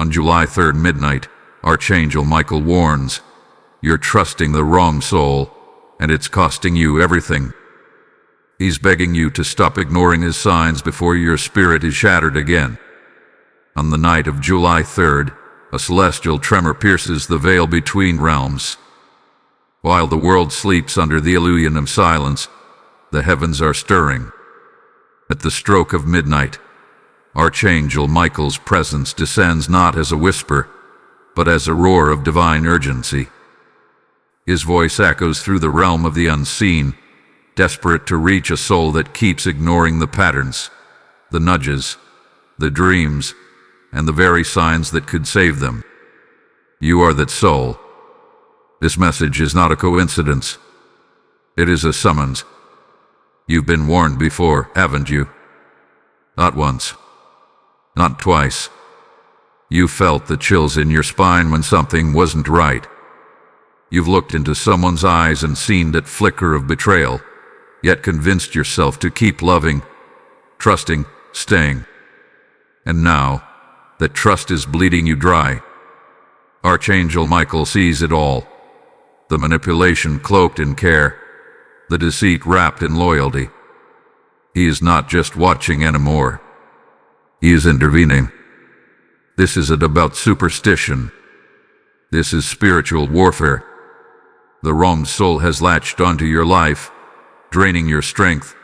On July 3rd midnight, Archangel Michael warns, "You're trusting the wrong soul, and it's costing you everything." He's begging you to stop ignoring his signs before your spirit is shattered again. On the night of July 3rd, a celestial tremor pierces the veil between realms. While the world sleeps under the illusion of silence, the heavens are stirring. At the stroke of midnight, Archangel Michael's presence descends not as a whisper, but as a roar of divine urgency. His voice echoes through the realm of the unseen, desperate to reach a soul that keeps ignoring the patterns, the nudges, the dreams, and the very signs that could save them. You are that soul. This message is not a coincidence. It is a summons. You've been warned before, haven't you? Not once. Not twice. You felt the chills in your spine when something wasn't right. You've looked into someone's eyes and seen that flicker of betrayal, yet convinced yourself to keep loving, trusting, staying. And now, that trust is bleeding you dry. Archangel Michael sees it all. The manipulation cloaked in care, the deceit wrapped in loyalty. He is not just watching anymore. He is intervening. This isn't about superstition. This is spiritual warfare. The wrong soul has latched onto your life, draining your strength,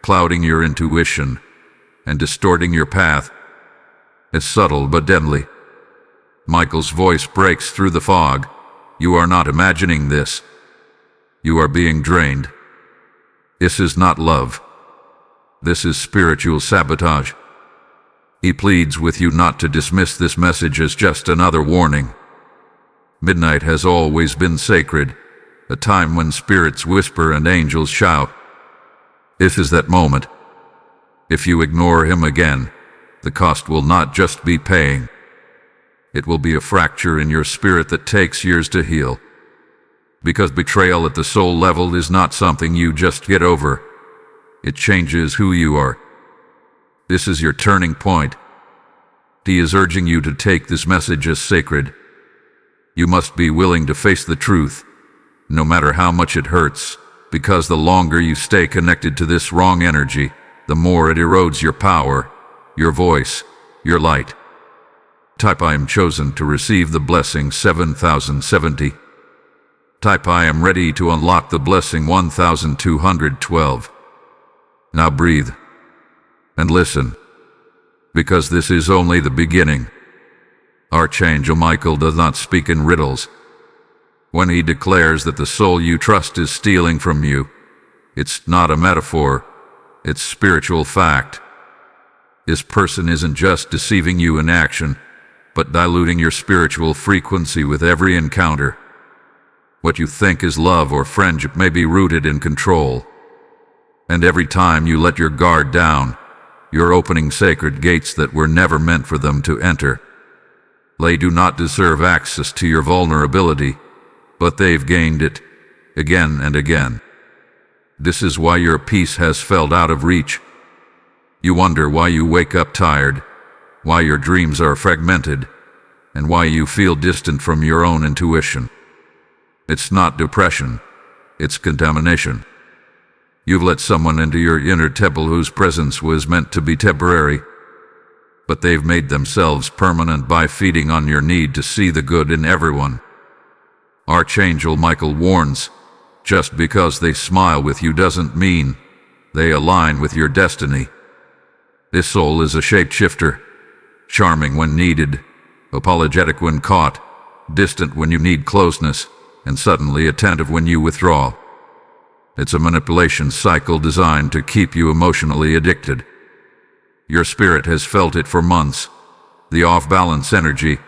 clouding your intuition, and distorting your path. It's subtle but deadly. Michael's voice breaks through the fog. You are not imagining this. You are being drained. This is not love. This is spiritual sabotage. He pleads with you not to dismiss this message as just another warning. Midnight has always been sacred, a time when spirits whisper and angels shout. This is that moment. If you ignore him again, the cost will not just be paying. It will be a fracture in your spirit that takes years to heal. Because betrayal at the soul level is not something you just get over. It changes who you are. This is your turning point. He is urging you to take this message as sacred. You must be willing to face the truth, no matter how much it hurts, because the longer you stay connected to this wrong energy, the more it erodes your power, your voice, your light. Type I am chosen to receive the blessing 7070. Type I am ready to unlock the blessing 1212. Now breathe and listen, because this is only the beginning. Archangel Michael does not speak in riddles. When he declares that the soul you trust is stealing from you, it's not a metaphor, it's spiritual fact. This person isn't just deceiving you in action, but diluting your spiritual frequency with every encounter. What you think is love or friendship may be rooted in control. And every time you let your guard down, you're opening sacred gates that were never meant for them to enter. They do not deserve access to your vulnerability, but they've gained it again and again. This is why your peace has felt out of reach. You wonder why you wake up tired, why your dreams are fragmented, and why you feel distant from your own intuition. It's not depression, it's contamination. You've let someone into your inner temple whose presence was meant to be temporary, but they've made themselves permanent by feeding on your need to see the good in everyone. Archangel Michael warns, just because they smile with you doesn't mean they align with your destiny. This soul is a shapeshifter, charming when needed, apologetic when caught, distant when you need closeness, and suddenly attentive when you withdraw. It's a manipulation cycle designed to keep you emotionally addicted. Your spirit has felt it for months. The off-balance energy,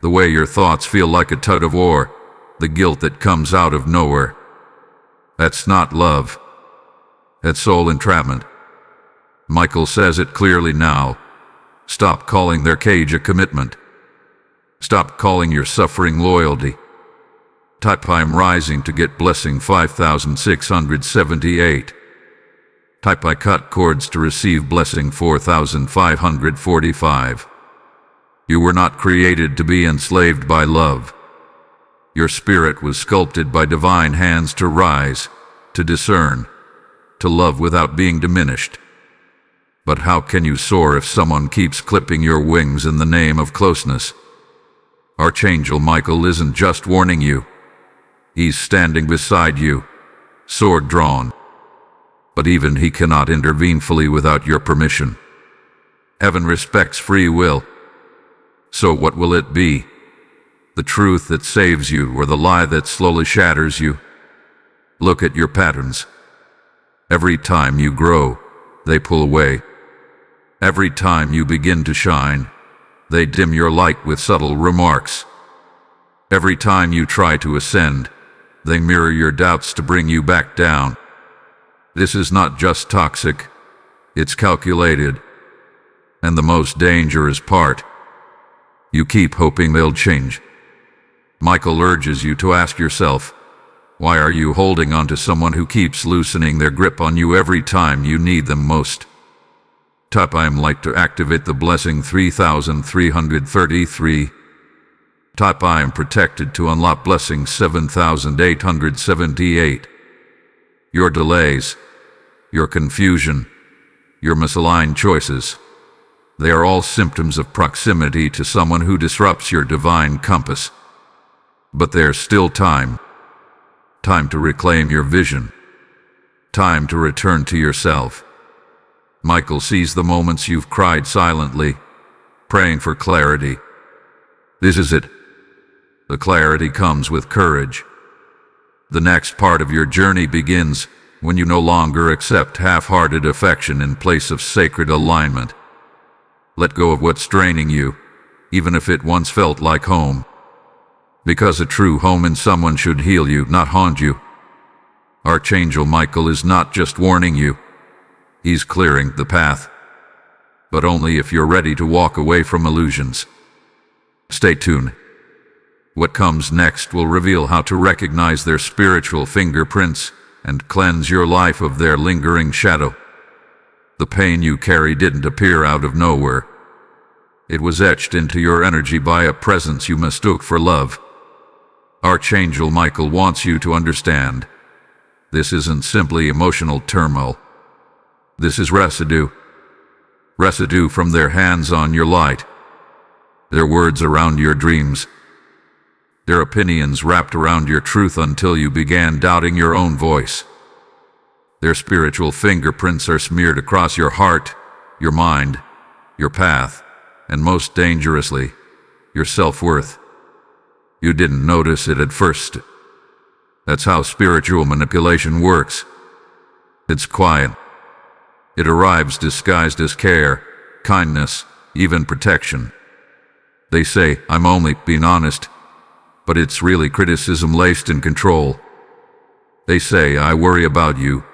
the way your thoughts feel like a tug of war, the guilt that comes out of nowhere. That's not love. That's soul entrapment. Michael says it clearly now. Stop calling their cage a commitment. Stop calling your suffering loyalty. Type I am rising to get blessing 5678. Type I cut cords to receive blessing 4545. You were not created to be enslaved by love. Your spirit was sculpted by divine hands to rise, to discern, to love without being diminished. But how can you soar if someone keeps clipping your wings in the name of closeness? Archangel Michael isn't just warning you. He's standing beside you, sword drawn. But even he cannot intervene fully without your permission. Heaven respects free will. So what will it be? The truth that saves you or the lie that slowly shatters you? Look at your patterns. Every time you grow, they pull away. Every time you begin to shine, they dim your light with subtle remarks. Every time you try to ascend, they mirror your doubts to bring you back down. This is not just toxic, it's calculated. And the most dangerous part, you keep hoping they'll change. Michael urges you to ask yourself, why are you holding on to someone who keeps loosening their grip on you every time you need them most? Type I am light to activate the blessing 3333. Type I am protected to unlock blessing 7878. Your delays, your confusion, your misaligned choices, they are all symptoms of proximity to someone who disrupts your divine compass. But there's still time. Time to reclaim your vision. Time to return to yourself. Michael sees the moments you've cried silently, praying for clarity. This is it. The clarity comes with courage. The next part of your journey begins when you no longer accept half-hearted affection in place of sacred alignment. Let go of what's draining you, even if it once felt like home. Because a true home in someone should heal you, not haunt you. Archangel Michael is not just warning you. He's clearing the path. But only if you're ready to walk away from illusions. Stay tuned. What comes next will reveal how to recognize their spiritual fingerprints and cleanse your life of their lingering shadow. The pain you carry didn't appear out of nowhere. It was etched into your energy by a presence you mistook for love. Archangel Michael wants you to understand. This isn't simply emotional turmoil. This is residue. Residue from their hands on your light. Their words around your dreams. Their opinions wrapped around your truth until you began doubting your own voice. Their spiritual fingerprints are smeared across your heart, your mind, your path, and most dangerously, your self-worth. You didn't notice it at first. That's how spiritual manipulation works. It's quiet. It arrives disguised as care, kindness, even protection. They say, I'm only being honest, but it's really criticism laced in control. They say, I worry about you,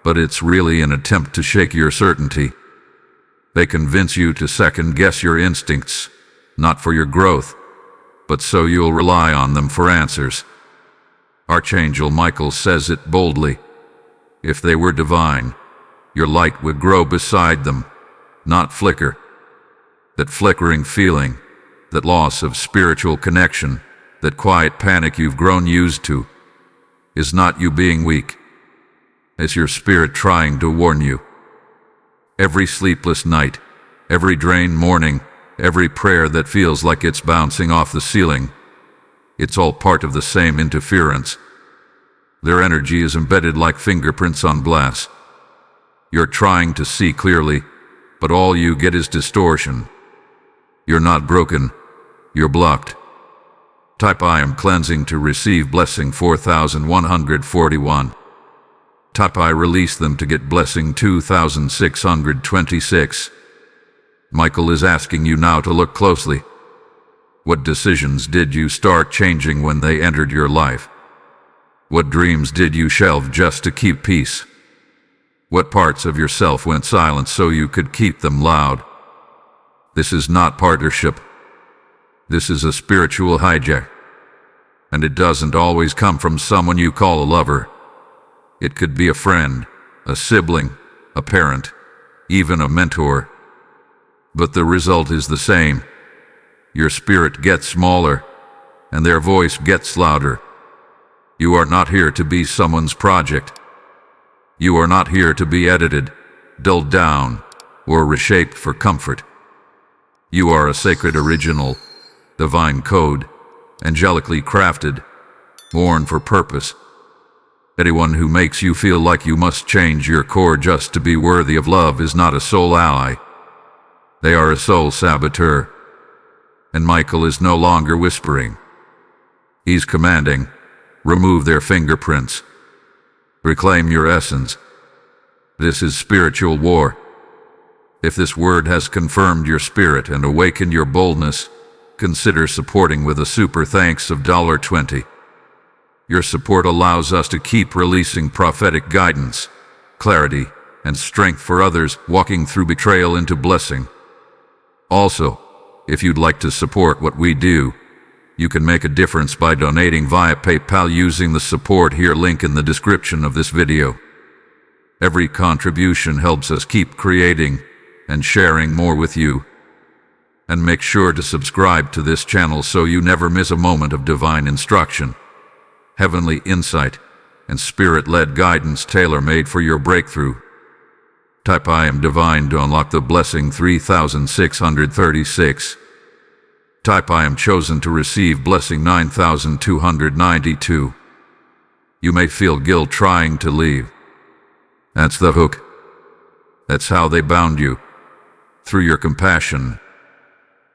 but it's really an attempt to shake your certainty. They convince you to second-guess your instincts, not for your growth, but so you'll rely on them for answers. Archangel Michael says it boldly. If they were divine, your light would grow beside them, not flicker. That flickering feeling, that loss of spiritual connection, that quiet panic you've grown used to, is not you being weak. It's your spirit trying to warn you. Every sleepless night, every drained morning, every prayer that feels like it's bouncing off the ceiling, it's all part of the same interference. Their energy is embedded like fingerprints on glass. You're trying to see clearly, but all you get is distortion. You're not broken, you're blocked. Type I am cleansing to receive blessing 4141. Type I release them to get blessing 2626. Michael is asking you now to look closely. What decisions did you start changing when they entered your life? What dreams did you shelve just to keep peace? What parts of yourself went silent so you could keep them loud? This is not partnership. This is a spiritual hijack. And it doesn't always come from someone you call a lover. It could be a friend, a sibling, a parent, even a mentor. But the result is the same. your spirit gets smaller, and their voice gets louder. You are not here to be someone's project. You are not here to be edited, dulled down, or reshaped for comfort. You are a sacred original, divine code, angelically crafted, born for purpose. Anyone who makes you feel like you must change your core just to be worthy of love is not a soul ally. They are a soul saboteur. And Michael is no longer whispering. He's commanding. Remove their fingerprints. Reclaim your essence. This is spiritual war. If this word has confirmed your spirit and awakened your boldness, consider supporting with a super thanks of $20. Your support allows us to keep releasing prophetic guidance, clarity, and strength for others walking through betrayal into blessing. Also, if you'd like to support what we do, you can make a difference by donating via PayPal using the support here link in the description of this video. Every contribution helps us keep creating and sharing more with you. And make sure to subscribe to this channel so you never miss a moment of divine instruction, heavenly insight, and spirit-led guidance tailor-made for your breakthrough. Type I am divine to unlock the blessing 3636. Type I am chosen to receive blessing 9292. You may feel guilt trying to leave. That's the hook. That's how they bound you, through your compassion.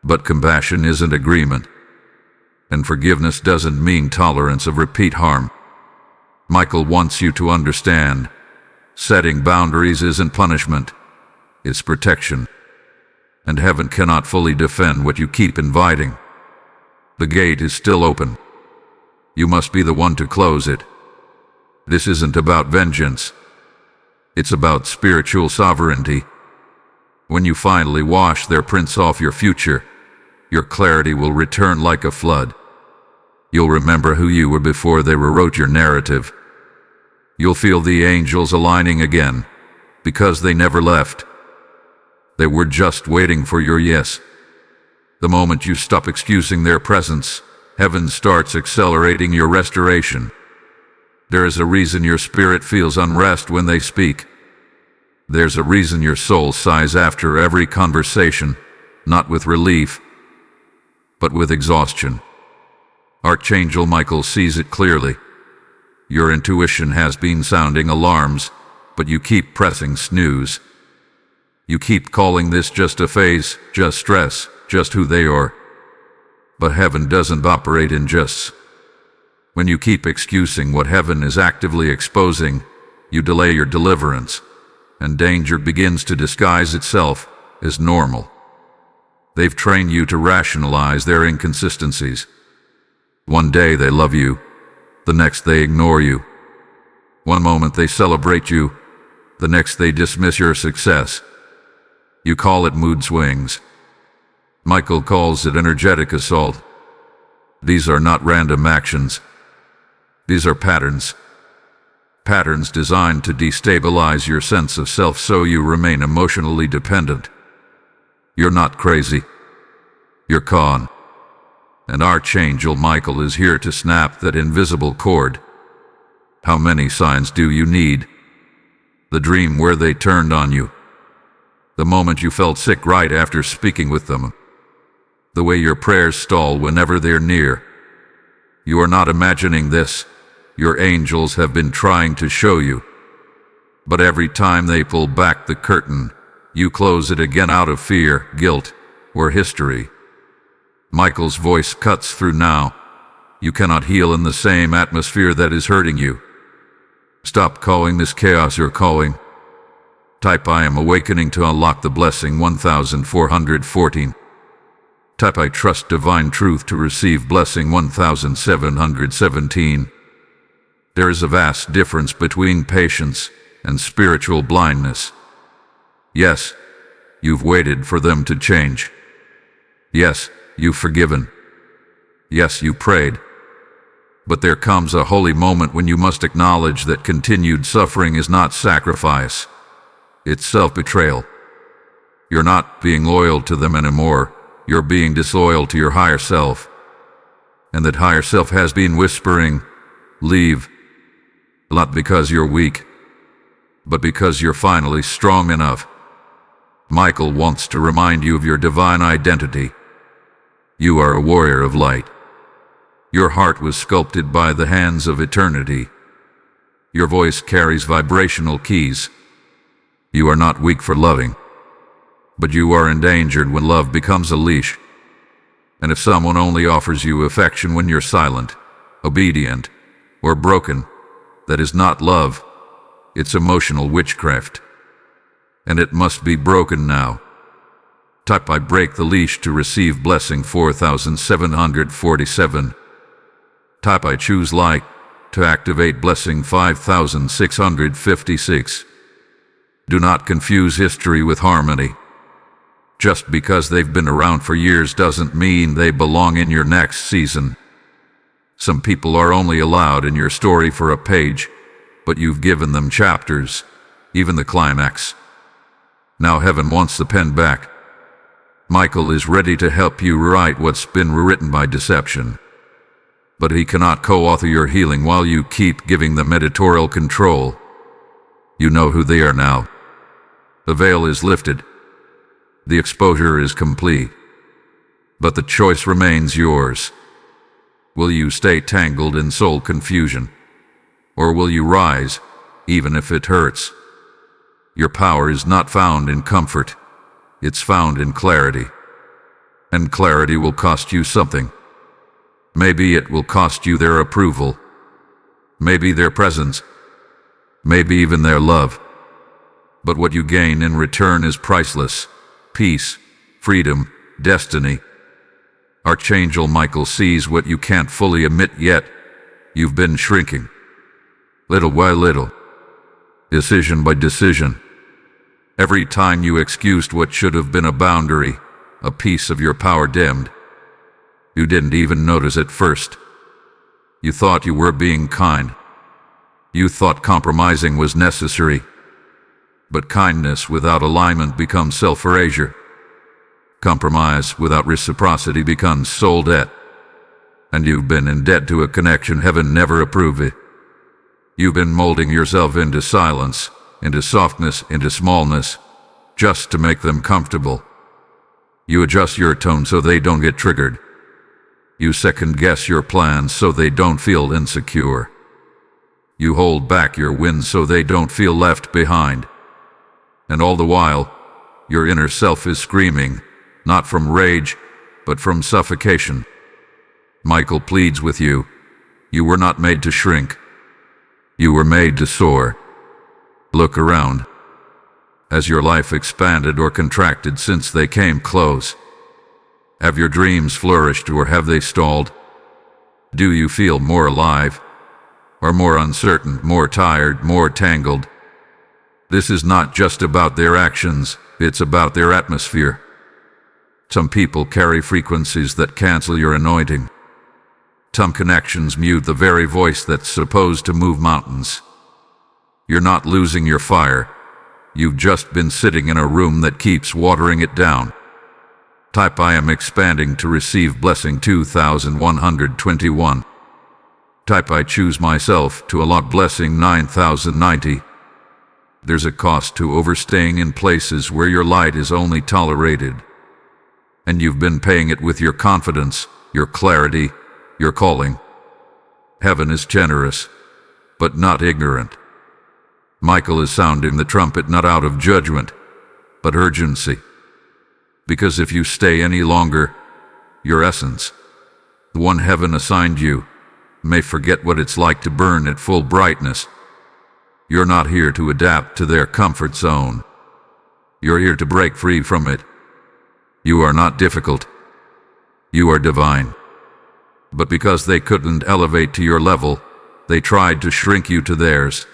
But compassion isn't agreement. And forgiveness doesn't mean tolerance of repeat harm. Michael wants you to understand, setting boundaries isn't punishment, it's protection. And heaven cannot fully defend what you keep inviting. The gate is still open. You must be the one to close it. This isn't about vengeance. It's about spiritual sovereignty. When you finally wash their prints off your future, your clarity will return like a flood. You'll remember who you were before they rewrote your narrative. You'll feel the angels aligning again, because they never left. They were just waiting for your yes. The moment you stop excusing their presence, heaven starts accelerating your restoration. There is a reason your spirit feels unrest when they speak. There's a reason your soul sighs after every conversation, not with relief, but with exhaustion. Archangel Michael sees it clearly. Your intuition has been sounding alarms, but you keep pressing snooze. You keep calling this just a phase, just stress, just who they are. But heaven doesn't operate in justs. When you keep excusing what heaven is actively exposing, you delay your deliverance, and danger begins to disguise itself as normal. They've trained you to rationalize their inconsistencies. One day they love you, the next they ignore you. One moment they celebrate you, the next they dismiss your success. You call it mood swings. Michael calls it energetic assault. These are not random actions. These are patterns. Patterns designed to destabilize your sense of self so you remain emotionally dependent. You're not crazy. You're con. And Archangel Michael is here to snap that invisible cord. How many signs do you need? The dream where they turned on you. The moment you felt sick right after speaking with them. The way your prayers stall whenever they're near. You are not imagining this. Your angels have been trying to show you. But every time they pull back the curtain, you close it again out of fear, guilt, or history. Michael's voice cuts through now. You cannot heal in the same atmosphere that is hurting you. Stop calling this chaos your calling. Type I am awakening to unlock the blessing 1414. Type I trust divine truth to receive blessing 1717. There is a vast difference between patience and spiritual blindness. Yes, you've waited for them to change. Yes, you've forgiven. Yes, you prayed. But there comes a holy moment when you must acknowledge that continued suffering is not sacrifice. It's self-betrayal. You're not being loyal to them anymore. you're being disloyal to your higher self. And that higher self has been whispering, leave. Not because you're weak, but because you're finally strong enough. Michael wants to remind you of your divine identity. You are a warrior of light. Your heart was sculpted by the hands of eternity. Your voice carries vibrational keys. You are not weak for loving, but you are endangered when love becomes a leash. And if someone only offers you affection when you're silent, obedient, or broken, that is not love. It's emotional witchcraft. And it must be broken now. Type I break the leash to receive blessing 4747. Type I choose light to activate blessing 5656. Do not confuse history with harmony. Just because they've been around for years doesn't mean they belong in your next season. Some people are only allowed in your story for a page, but you've given them chapters, even the climax. Now heaven wants the pen back. Michael is ready to help you rewrite what's been rewritten by deception. But he cannot co-author your healing while you keep giving them editorial control. You know who they are now. The veil is lifted. The exposure is complete. But the choice remains yours. Will you stay tangled in soul confusion? Or will you rise, even if it hurts? Your power is not found in comfort. It's found in clarity. And clarity will cost you something. Maybe it will cost you their approval. Maybe their presence. Maybe even their love. But what you gain in return is priceless. Peace, freedom, destiny. Archangel Michael sees what you can't fully admit yet. You've been shrinking. Little by little. Decision by decision. Every time you excused what should have been a boundary, a piece of your power dimmed. You didn't even notice at first. You thought you were being kind. You thought compromising was necessary. But kindness without alignment becomes self-erasure. Compromise without reciprocity becomes soul debt. And you've been in debt to a connection heaven never approved it. You've been molding yourself into silence, into softness, into smallness, just to make them comfortable. You adjust your tone so they don't get triggered. You second-guess your plans so they don't feel insecure. You hold back your wins so they don't feel left behind. And all the while, your inner self is screaming, not from rage, but from suffocation. Michael pleads with you. You were not made to shrink. You were made to soar. Look around. Has your life expanded or contracted since they came close? Have your dreams flourished or have they stalled? Do you feel more alive? Or more uncertain, more tired, more tangled? This is not just about their actions, it's about their atmosphere. Some people carry frequencies that cancel your anointing. Some connections mute the very voice that's supposed to move mountains. You're not losing your fire. You've just been sitting in a room that keeps watering it down. Type I am expanding to receive blessing 2121. Type I choose myself to allot blessing 9090. There's a cost to overstaying in places where your light is only tolerated. And you've been paying it with your confidence, your clarity, your calling. Heaven is generous, but not ignorant. Michael is sounding the trumpet not out of judgment, but urgency. Because if you stay any longer, your essence, the one heaven assigned you, may forget what it's like to burn at full brightness. You're not here to adapt to their comfort zone. You're here to break free from it. You are not difficult. You are divine. But because they couldn't elevate to your level, they tried to shrink you to theirs.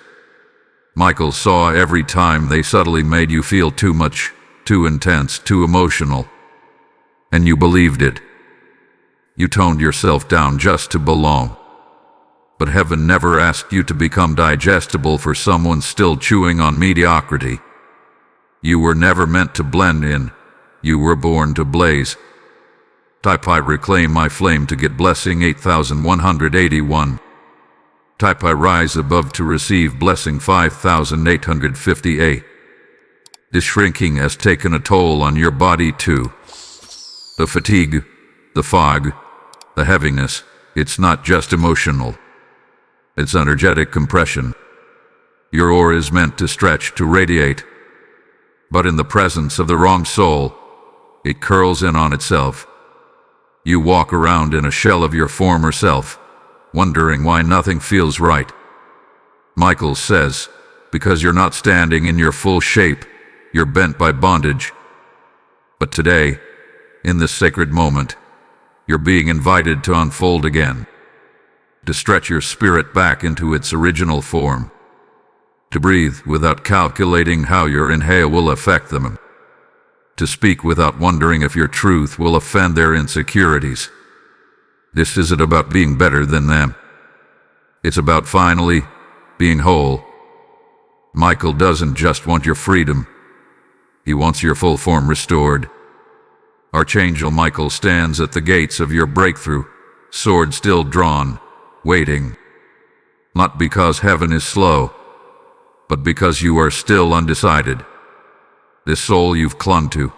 Michael saw every time they subtly made you feel too much, too intense, too emotional. And you believed it. You toned yourself down just to belong. But heaven never asked you to become digestible for someone still chewing on mediocrity. You were never meant to blend in. You were born to blaze. Type I reclaim my flame to get blessing 8181. Type I rise above to receive blessing 5858. This shrinking has taken a toll on your body too. The fatigue, the fog, the heaviness, it's not just emotional. It's energetic compression. Your aura is meant to stretch, to radiate. But in the presence of the wrong soul, it curls in on itself. You walk around in a shell of your former self, wondering why nothing feels right. Michael says, because you're not standing in your full shape, you're bent by bondage. But today, in this sacred moment, you're being invited to unfold again, to stretch your spirit back into its original form, to breathe without calculating how your inhale will affect them, to speak without wondering if your truth will offend their insecurities. This isn't about being better than them. It's about finally being whole. Michael doesn't just want your freedom. He wants your full form restored. Archangel Michael stands at the gates of your breakthrough, sword still drawn, waiting. Not because heaven is slow, but because you are still undecided. This soul you've clung to,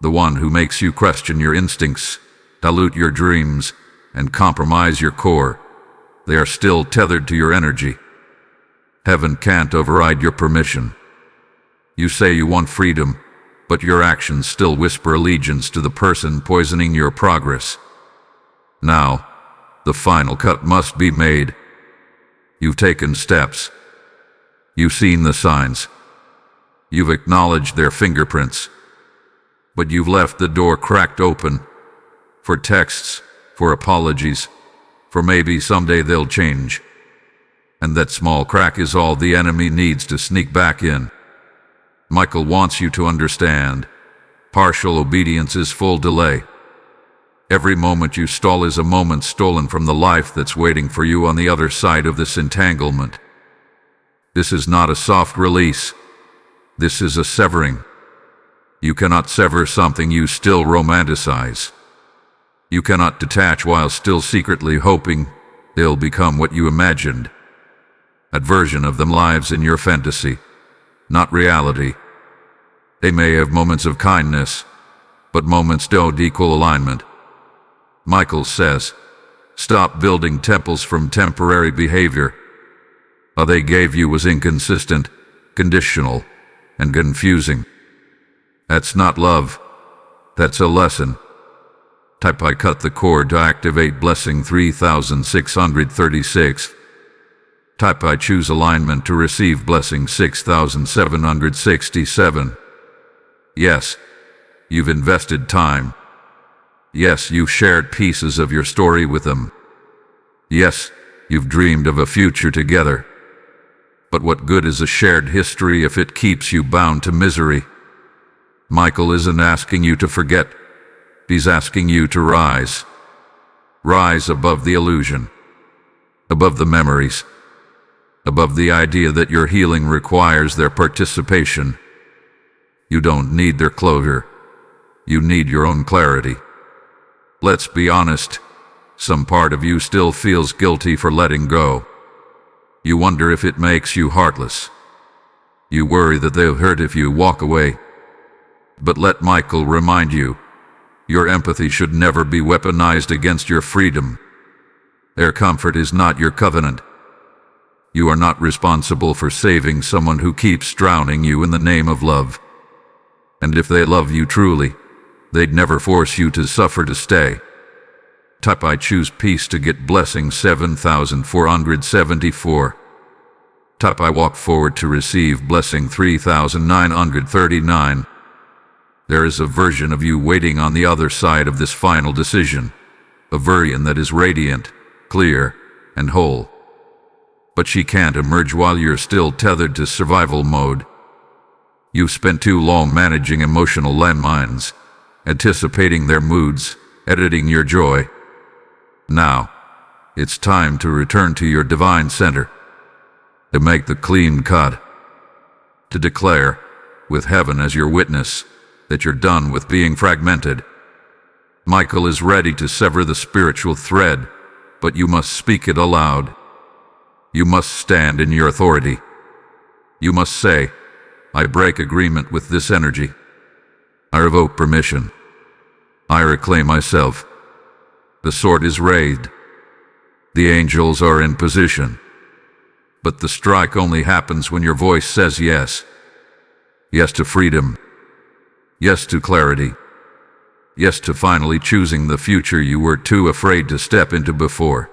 the one who makes you question your instincts, dilute your dreams, and compromise your core, they are still tethered to your energy. Heaven can't override your permission. You say you want freedom, but your actions still whisper allegiance to the person poisoning your progress. Now, the final cut must be made. You've taken steps. You've seen the signs. You've acknowledged their fingerprints. But you've left the door cracked open for texts, for apologies, for maybe someday they'll change. And that small crack is all the enemy needs to sneak back in. Michael wants you to understand. Partial obedience is full delay. Every moment you stall is a moment stolen from the life that's waiting for you on the other side of this entanglement. This is not a soft release. This is a severing. You cannot sever something you still romanticize. You cannot detach while still secretly hoping they'll become what you imagined. That version of them lives in your fantasy, not reality. They may have moments of kindness, but moments don't equal alignment. Michael says, stop building temples from temporary behavior. All they gave you was inconsistent, conditional, and confusing. That's not love. That's a lesson. Type I cut the cord to activate blessing 3636. Type I choose alignment to receive blessing 6767. Yes, you've invested time. Yes, you've shared pieces of your story with them. Yes, you've dreamed of a future together. But what good is a shared history if it keeps you bound to misery? Michael isn't asking you to forget. He's asking you to rise. Rise above the illusion, above the memories, above the idea that your healing requires their participation. You don't need their closure. You need your own clarity. Let's be honest. Some part of you still feels guilty for letting go. You wonder if it makes you heartless. You worry that they'll hurt if you walk away. But let Michael remind you, your empathy should never be weaponized against your freedom. Their comfort is not your covenant. You are not responsible for saving someone who keeps drowning you in the name of love. And if they love you truly, they'd never force you to suffer to stay. Type I choose peace to get blessing 7474. Type I walk forward to receive blessing 3939. There is a version of you waiting on the other side of this final decision, a version that is radiant, clear, and whole. But she can't emerge while you're still tethered to survival mode. You've spent too long managing emotional landmines, anticipating their moods, editing your joy. Now, it's time to return to your divine center, to make the clean cut, to declare, with heaven as your witness, that you're done with being fragmented. Michael is ready to sever the spiritual thread, but you must speak it aloud. You must stand in your authority. You must say, I break agreement with this energy. I revoke permission. I reclaim myself. The sword is raised. The angels are in position. But the strike only happens when your voice says yes. Yes to freedom. Yes to clarity. Yes to finally choosing the future you were too afraid to step into before.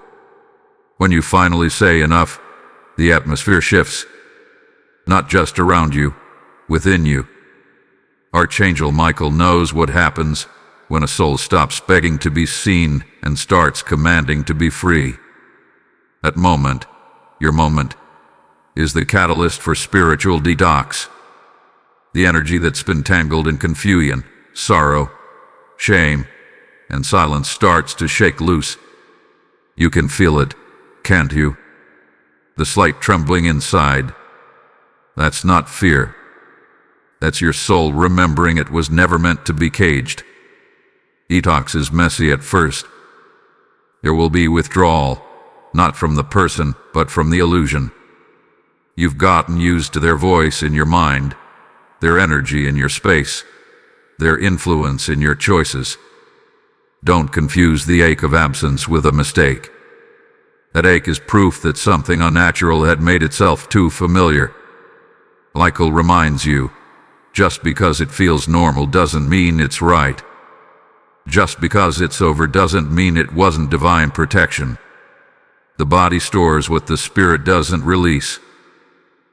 When you finally say enough, the atmosphere shifts. Not just around you, within you. Archangel Michael knows what happens when a soul stops begging to be seen and starts commanding to be free. That moment, your moment, is the catalyst for spiritual detox. The energy that's been tangled in confusion, sorrow, shame, and silence starts to shake loose. You can feel it, can't you? The slight trembling inside. That's not fear. That's your soul remembering it was never meant to be caged. Detox is messy at first. There will be withdrawal, not from the person, but from the illusion. You've gotten used to their voice in your mind, their energy in your space, their influence in your choices. Don't confuse the ache of absence with a mistake. That ache is proof that something unnatural had made itself too familiar. Michael reminds you, just because it feels normal doesn't mean it's right. Just because it's over doesn't mean it wasn't divine protection. The body stores what the spirit doesn't release.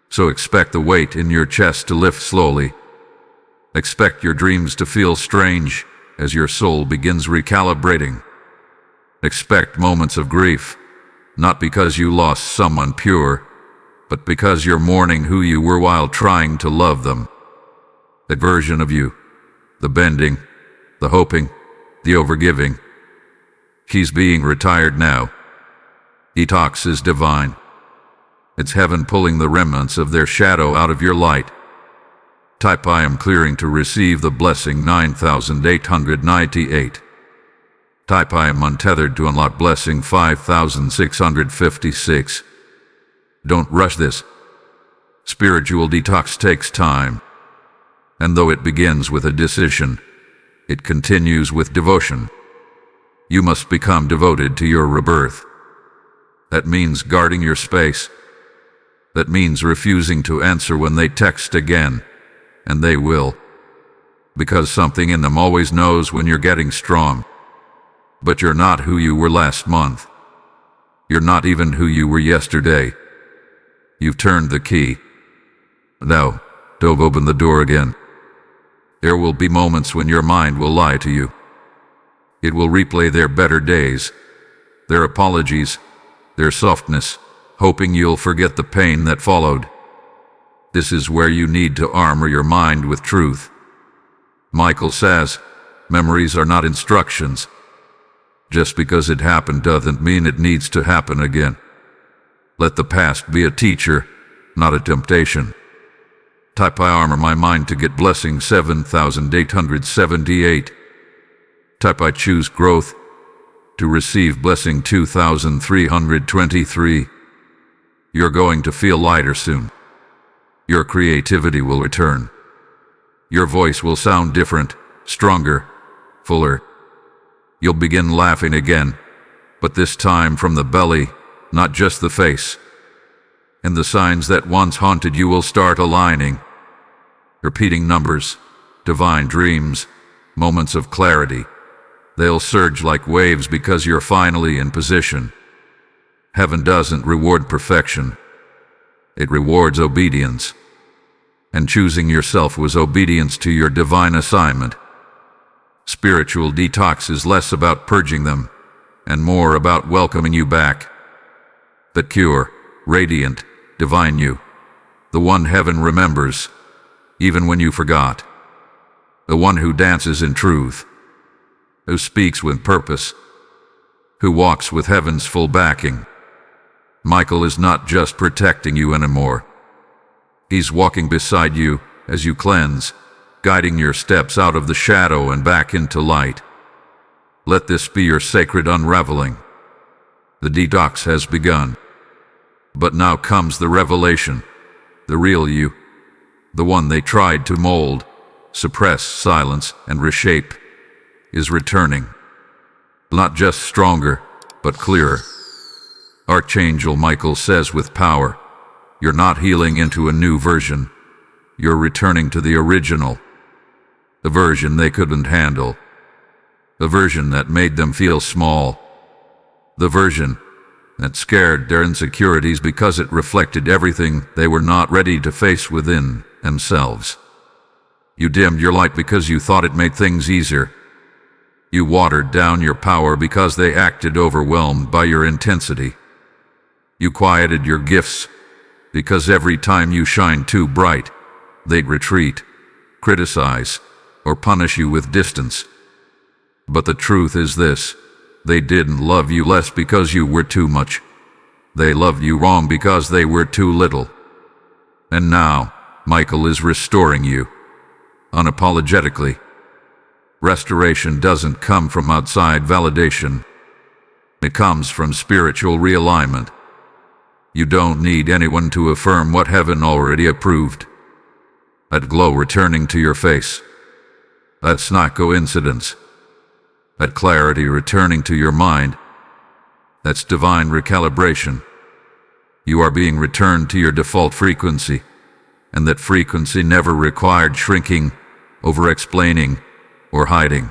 So expect the weight in your chest to lift slowly. Expect your dreams to feel strange as your soul begins recalibrating. Expect moments of grief, not because you lost someone pure, but because you're mourning who you were while trying to love them. That version of you, the bending, the hoping, the overgiving, she's being retired now. Detox is divine. It's heaven pulling the remnants of their shadow out of your light. Type I am clearing to receive the blessing 9898. Type I am untethered to unlock blessing 5656. Don't rush this. Spiritual detox takes time. And though it begins with a decision, it continues with devotion. You must become devoted to your rebirth. That means guarding your space. That means refusing to answer when they text again, and they will. Because something in them always knows when you're getting strong. But you're not who you were last month. You're not even who you were yesterday. You've turned the key. Now, don't open the door again. There will be moments when your mind will lie to you. It will replay their better days, their apologies, their softness, hoping you'll forget the pain that followed. This is where you need to armor your mind with truth. Michael says, memories are not instructions. Just because it happened doesn't mean it needs to happen again. Let the past be a teacher, not a temptation. Type I armor my mind to get blessing 7878. Type I choose growth to receive blessing 2323. You're going to feel lighter soon. Your creativity will return. Your voice will sound different, stronger, fuller. You'll begin laughing again, but this time from the belly, not just the face. And the signs that once haunted you will start aligning. Repeating numbers, divine dreams, moments of clarity. They'll surge like waves because you're finally in position. Heaven doesn't reward perfection. It rewards obedience. And choosing yourself was obedience to your divine assignment. Spiritual detox is less about purging them, and more about welcoming you back. That pure, radiant, divine you. The one heaven remembers, even when you forgot. The one who dances in truth. Who speaks with purpose. Who walks with heaven's full backing. Michael is not just protecting you anymore. He's walking beside you as you cleanse, guiding your steps out of the shadow and back into light. Let this be your sacred unraveling. The detox has begun. But now comes the revelation. The real you, the one they tried to mold, suppress, silence, and reshape, is returning. Not just stronger, but clearer. Archangel Michael says with power, you're not healing into a new version. You're returning to the original. The version they couldn't handle. The version that made them feel small. The version that scared their insecurities because it reflected everything they were not ready to face within themselves. You dimmed your light because you thought it made things easier. You watered down your power because they acted overwhelmed by your intensity. You quieted your gifts because every time you shined too bright, they'd retreat, criticize, or punish you with distance. But the truth is this: they didn't love you less because you were too much. They loved you wrong because they were too little. And now, Michael is restoring you, unapologetically. Restoration doesn't come from outside validation. It comes from spiritual realignment. You don't need anyone to affirm what heaven already approved. That glow returning to your face, that's not coincidence. That clarity returning to your mind, that's divine recalibration. You are being returned to your default frequency, and that frequency never required shrinking, over-explaining, or hiding.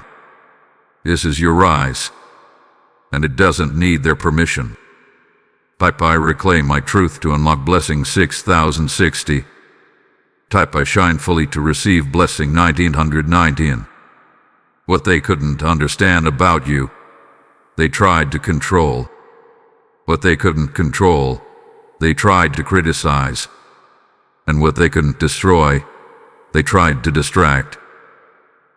This is your rise, and it doesn't need their permission. Type I reclaim my truth to unlock blessing 6060. Type I shine fully to receive blessing 1919. What they couldn't understand about you, they tried to control. What they couldn't control, they tried to criticize. And what they couldn't destroy, they tried to distract.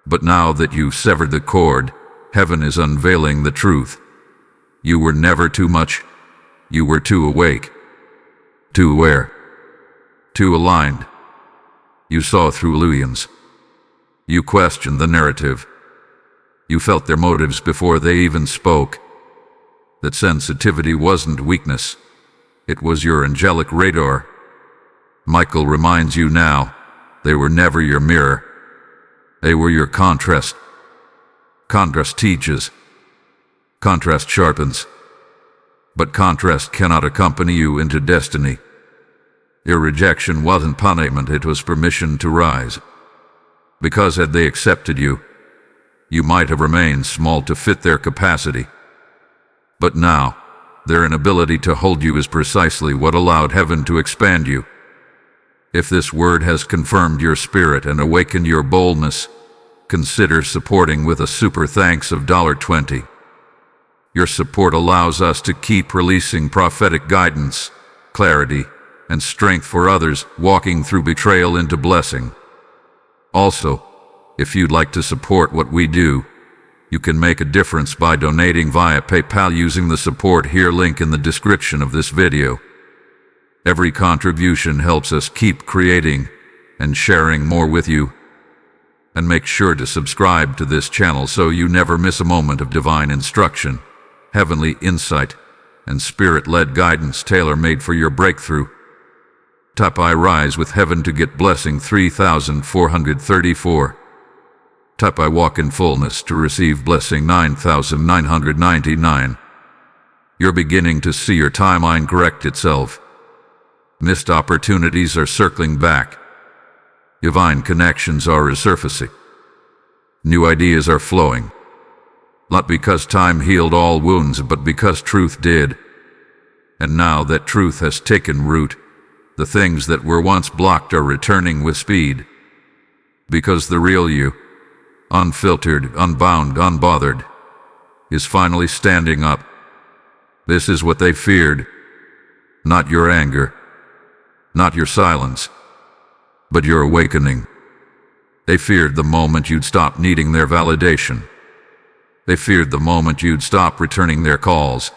But now that you've severed the cord, heaven is unveiling the truth. You were never too much. You were too awake, too aware, too aligned. You saw through illusions. You questioned the narrative. You felt their motives before they even spoke. That sensitivity wasn't weakness. It was your angelic radar. Michael reminds you now, they were never your mirror. They were your contrast. Contrast teaches. Contrast sharpens. But contrast cannot accompany you into destiny. Your rejection wasn't punishment, it was permission to rise. Because had they accepted you, you might have remained small to fit their capacity. But now, their inability to hold you is precisely what allowed heaven to expand you. If this word has confirmed your spirit and awakened your boldness, consider supporting with a super thanks of $20. Your support allows us to keep releasing prophetic guidance, clarity, and strength for others walking through betrayal into blessing. Also, if you'd like to support what we do, you can make a difference by donating via PayPal using the support here link in the description of this video. Every contribution helps us keep creating and sharing more with you. And make sure to subscribe to this channel so you never miss a moment of divine instruction, heavenly insight, and spirit-led guidance tailor-made for your breakthrough. Type I rise with heaven to get blessing 3434. Type I walk in fullness to receive blessing 9999. You're beginning to see your timeline correct itself. Missed opportunities are circling back. Divine connections are resurfacing. New ideas are flowing. Not because time healed all wounds, but because truth did. And now that truth has taken root, the things that were once blocked are returning with speed. Because the real you, unfiltered, unbound, unbothered, is finally standing up. This is what they feared. Not your anger, not your silence, but your awakening. They feared the moment you'd stop needing their validation. They feared the moment you'd stop returning their calls.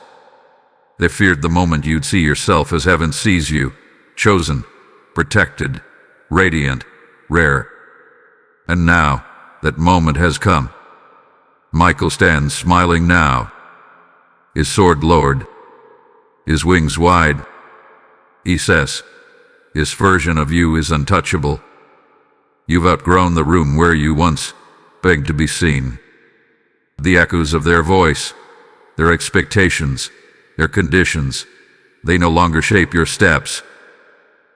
They feared the moment you'd see yourself as heaven sees you, chosen, protected, radiant, rare. And now, that moment has come. Michael stands smiling now, his sword lowered, his wings wide. He says, "This version of you is untouchable. You've outgrown the room where you once begged to be seen." The echoes of their voice, their expectations, their conditions, they no longer shape your steps.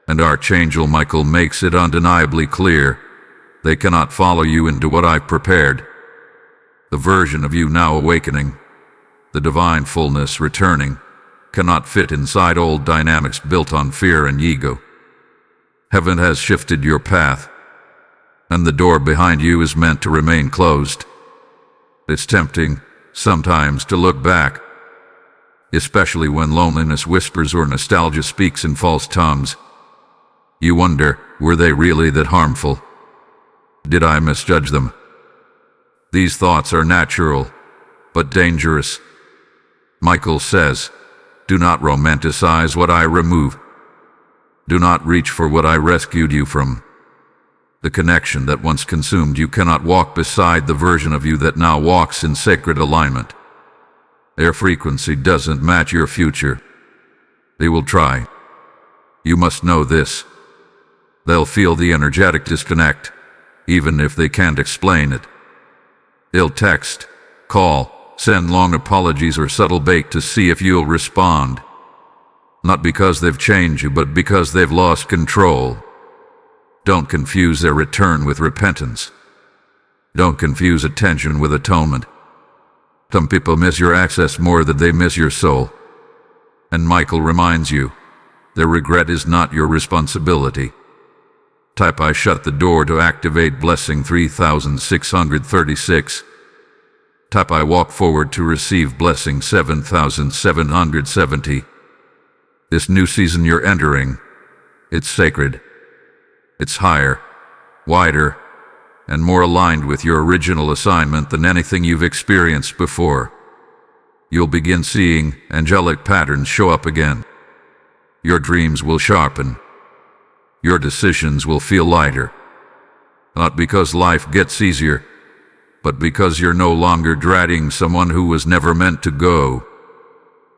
And Archangel Michael makes it undeniably clear, they cannot follow you into what I've prepared. The version of you now awakening, the divine fullness returning, cannot fit inside old dynamics built on fear and ego. Heaven has shifted your path, and the door behind you is meant to remain closed. It's tempting, sometimes, to look back, especially when loneliness whispers or nostalgia speaks in false tongues. You wonder, were they really that harmful? Did I misjudge them? These thoughts are natural, but dangerous. Michael says, do not romanticize what I remove. Do not reach for what I rescued you from. The connection that once consumed you cannot walk beside the version of you that now walks in sacred alignment. Their frequency doesn't match your future. They will try. You must know this. They'll feel the energetic disconnect, even if they can't explain it. They'll text, call, send long apologies or subtle bait to see if you'll respond. Not because they've changed you, but because they've lost control. Don't confuse their return with repentance. Don't confuse attention with atonement. Some people miss your access more than they miss your soul. And Michael reminds you, their regret is not your responsibility. Type I shut the door to activate blessing 3636. Type I walk forward to receive blessing 7770. This new season you're entering, it's sacred. It's higher, wider, and more aligned with your original assignment than anything you've experienced before. You'll begin seeing angelic patterns show up again. Your dreams will sharpen. Your decisions will feel lighter. Not because life gets easier, but because you're no longer dreading someone who was never meant to go.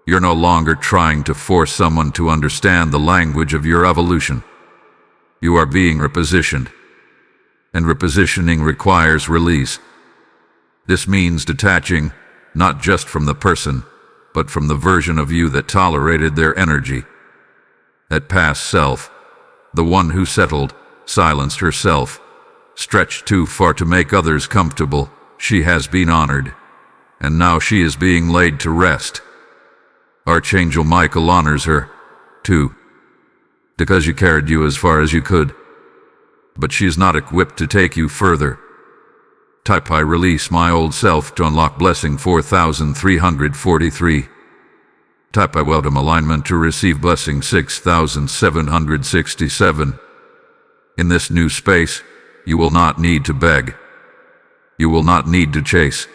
You're no longer trying to force someone to understand the language of your evolution. You are being repositioned, and repositioning requires release. This means detaching, not just from the person, but from the version of you that tolerated their energy. That past self, the one who settled, silenced herself, stretched too far to make others comfortable, she has been honored, and now she is being laid to rest. Archangel Michael honors her, too, because you carried you as far as you could. But she is not equipped to take you further. Type I release my old self to unlock blessing 4343. Type I welcome alignment to receive blessing 6767. In this new space, you will not need to beg. You will not need to chase.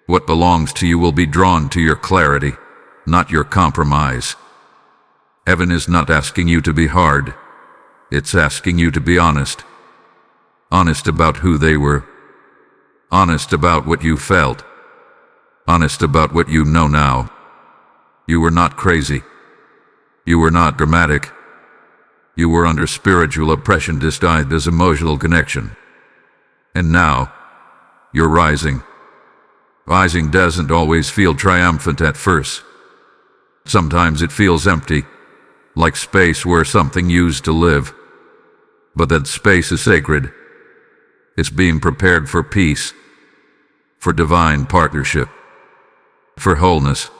What belongs to you will be drawn to your clarity, not your compromise. Heaven is not asking you to be hard. It's asking you to be honest. Honest about who they were. Honest about what you felt. Honest about what you know now. You were not crazy. You were not dramatic. You were under spiritual oppression disguised as emotional connection. And now, you're rising. Rising doesn't always feel triumphant at first. Sometimes it feels empty, like space where something used to live. But that space is sacred. It's being prepared for peace, for divine partnership, for wholeness.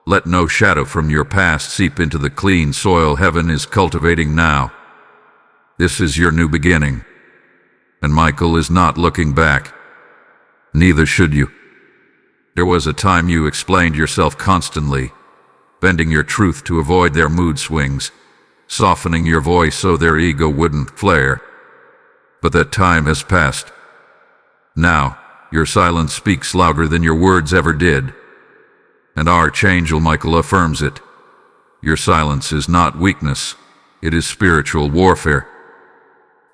Let no shadow from your past seep into the clean soil heaven is cultivating now. This is your new beginning, and Michael is not looking back. Neither should you. There was a time you explained yourself constantly, bending your truth to avoid their mood swings, softening your voice so their ego wouldn't flare. But that time has passed. Now, your silence speaks louder than your words ever did. And Archangel Michael affirms it. Your silence is not weakness, it is spiritual warfare.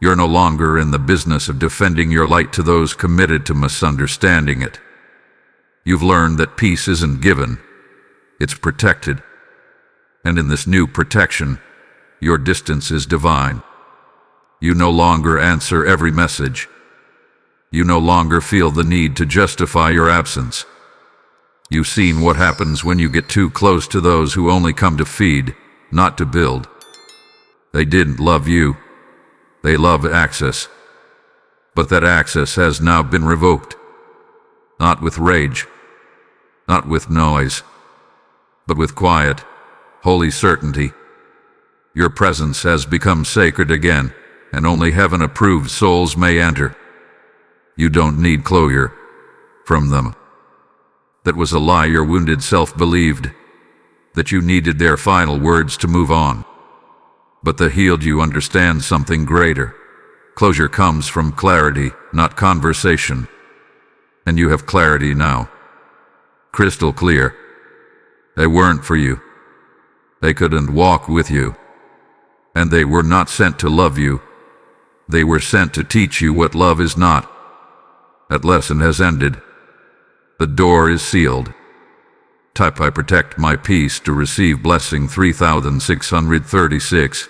You're no longer in the business of defending your light to those committed to misunderstanding it. You've learned that peace isn't given, it's protected. And in this new protection, your distance is divine. You no longer answer every message. You no longer feel the need to justify your absence. You've seen what happens when you get too close to those who only come to feed, not to build. They didn't love you. They love access. But that access has now been revoked. Not with rage, not with noise, but with quiet, holy certainty. Your presence has become sacred again, and only heaven-approved souls may enter. You don't need closure from them. That was a lie your wounded self believed, that you needed their final words to move on. But the healed you understand something greater. Closure comes from clarity, not conversation. And you have clarity now. Crystal clear. They weren't for you. They couldn't walk with you. And they were not sent to love you. They were sent to teach you what love is not. That lesson has ended. The door is sealed. Type I protect my peace to receive blessing 3636.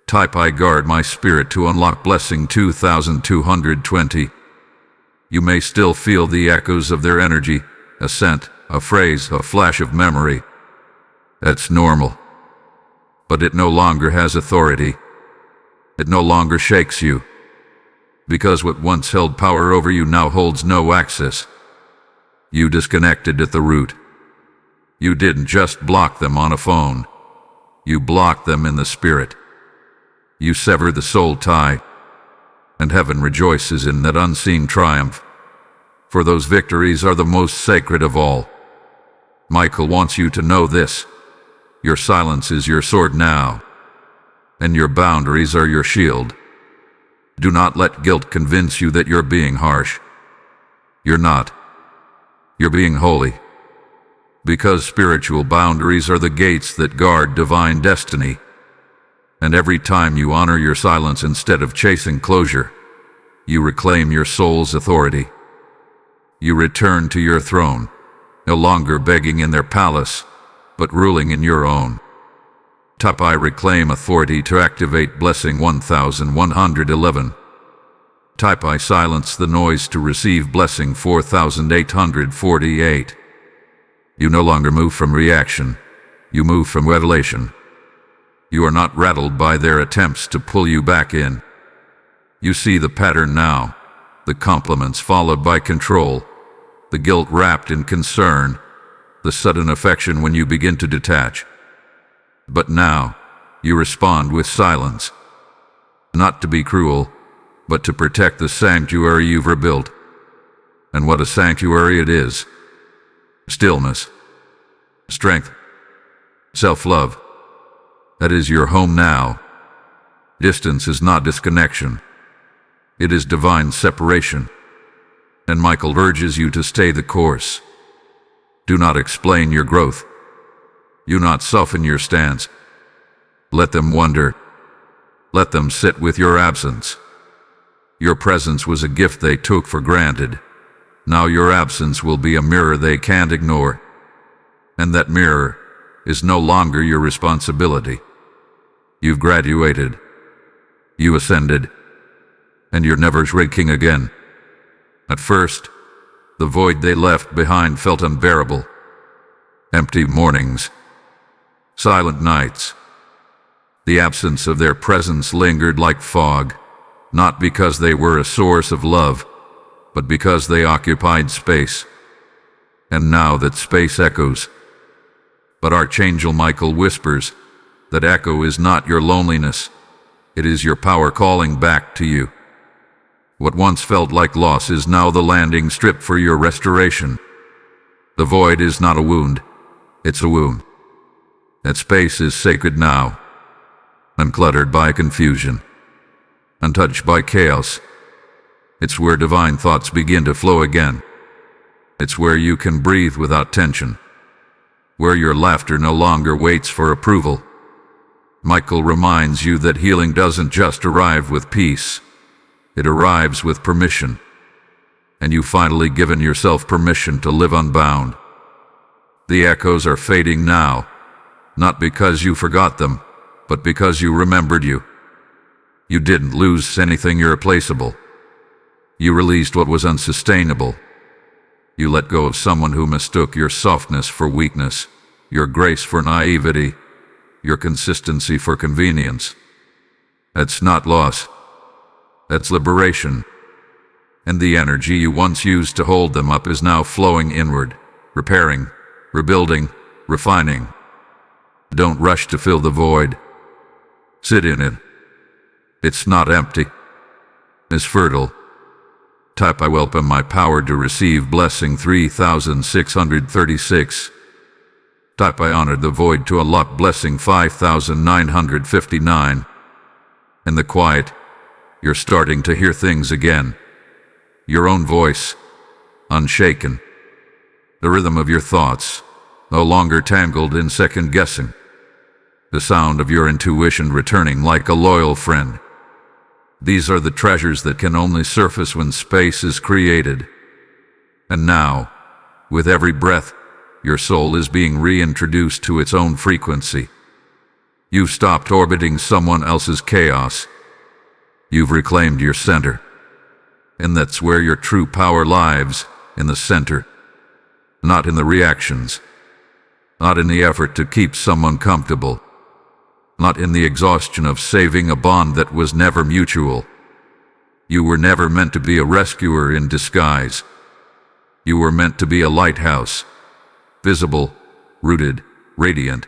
Type I guard my spirit to unlock blessing 2220. You may still feel the echoes of their energy, a scent, a phrase, a flash of memory. That's normal. But it no longer has authority. It no longer shakes you. Because what once held power over you now holds no access. You disconnected at the root. You didn't just block them on a phone. You blocked them in the spirit. You severed the soul tie. And heaven rejoices in that unseen triumph. For those victories are the most sacred of all. Michael wants you to know this. Your silence is your sword now. And your boundaries are your shield. Do not let guilt convince you that you're being harsh. You're not. You're being holy. Because spiritual boundaries are the gates that guard divine destiny. And every time you honor your silence instead of chasing closure, you reclaim your soul's authority. You return to your throne, no longer begging in their palace, but ruling in your own. Type I reclaim authority to activate blessing 1111. Type I silence the noise to receive blessing 4848. You no longer move from reaction. You move from revelation. You are not rattled by their attempts to pull you back in. You see the pattern now, the compliments followed by control, the guilt wrapped in concern, the sudden affection when you begin to detach. But now, you respond with silence. Not to be cruel, but to protect the sanctuary you've rebuilt. And what a sanctuary it is. Stillness, strength, self-love. That is your home now. Distance is not disconnection. It is divine separation. And Michael urges you to stay the course. Do not explain your growth. Do not soften your stance. Let them wonder. Let them sit with your absence. Your presence was a gift they took for granted. Now your absence will be a mirror they can't ignore. And that mirror is no longer your responsibility. You've graduated. You ascended. And you're never shrinking again. At first, the void they left behind felt unbearable. Empty mornings. Silent nights. The absence of their presence lingered like fog, not because they were a source of love, but because they occupied space. And now that space echoes. But Archangel Michael whispers, that echo is not your loneliness, it is your power calling back to you. What once felt like loss is now the landing strip for your restoration. The void is not a wound, it's a womb. That space is sacred now, uncluttered by confusion, untouched by chaos. It's where divine thoughts begin to flow again. It's where you can breathe without tension, where your laughter no longer waits for approval, Michael reminds you that healing doesn't just arrive with peace. It arrives with permission. And you've finally given yourself permission to live unbound. The echoes are fading now, not because you forgot them, but because you remembered you. You didn't lose anything irreplaceable. You released what was unsustainable. You let go of someone who mistook your softness for weakness, your grace for naivety, your consistency for convenience. That's not loss. That's liberation. And the energy you once used to hold them up is now flowing inward, repairing, rebuilding, refining. Don't rush to fill the void. Sit in it. It's not empty. It's fertile. Type I welcome my power to receive blessing 3636. Type I honored the void to unlock blessing 5959. In the quiet, you're starting to hear things again. Your own voice, unshaken. The rhythm of your thoughts, no longer tangled in second guessing. The sound of your intuition returning like a loyal friend. These are the treasures that can only surface when space is created. And now, with every breath, your soul is being reintroduced to its own frequency. You've stopped orbiting someone else's chaos. You've reclaimed your center. And that's where your true power lies, in the center. Not in the reactions. Not in the effort to keep someone comfortable. Not in the exhaustion of saving a bond that was never mutual. You were never meant to be a rescuer in disguise. You were meant to be a lighthouse. Visible, rooted, radiant.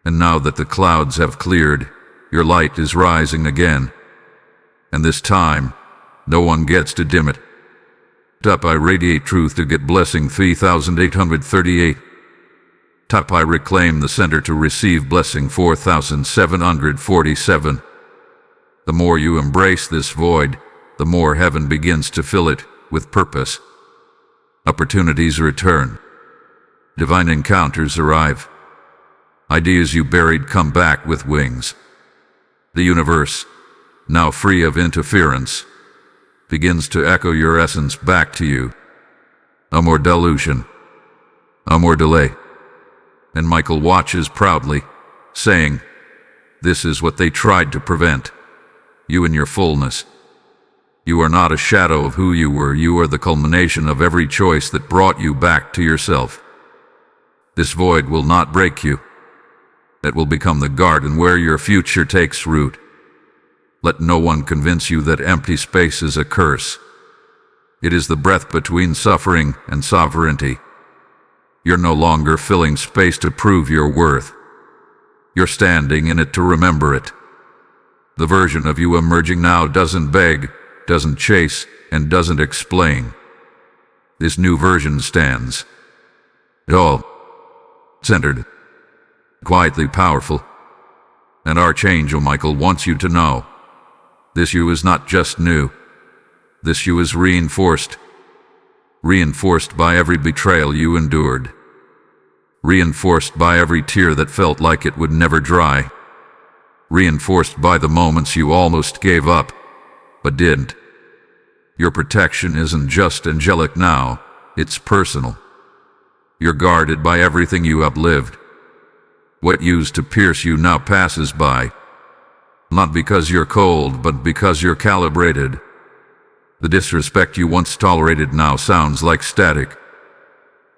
And now that the clouds have cleared, your light is rising again. And this time, no one gets to dim it. Tap I radiate truth to get blessing 3838. Tap I reclaim the center to receive blessing 4747. The more you embrace this void, the more heaven begins to fill it with purpose. Opportunities return. Divine encounters arrive. Ideas you buried come back with wings. The universe, now free of interference, begins to echo your essence back to you. No more delusion. No more delay. And Michael watches proudly, saying, "This is what they tried to prevent. You in your fullness. You are not a shadow of who you were. You are the culmination of every choice that brought you back to yourself. This void will not break you. It will become the garden where your future takes root. Let no one convince you that empty space is a curse. It is the breath between suffering and sovereignty. You're no longer filling space to prove your worth. You're standing in it to remember it. The version of you emerging now doesn't beg, doesn't chase, and doesn't explain. This new version stands. Tall, centered, quietly powerful. And Archangel Michael wants you to know, this you is not just new. This you is reinforced. Reinforced by every betrayal you endured. Reinforced by every tear that felt like it would never dry. Reinforced by the moments you almost gave up, but didn't. Your protection isn't just angelic now, it's personal. You're guarded by everything you outlived. What used to pierce you now passes by. Not because you're cold, but because you're calibrated. The disrespect you once tolerated now sounds like static.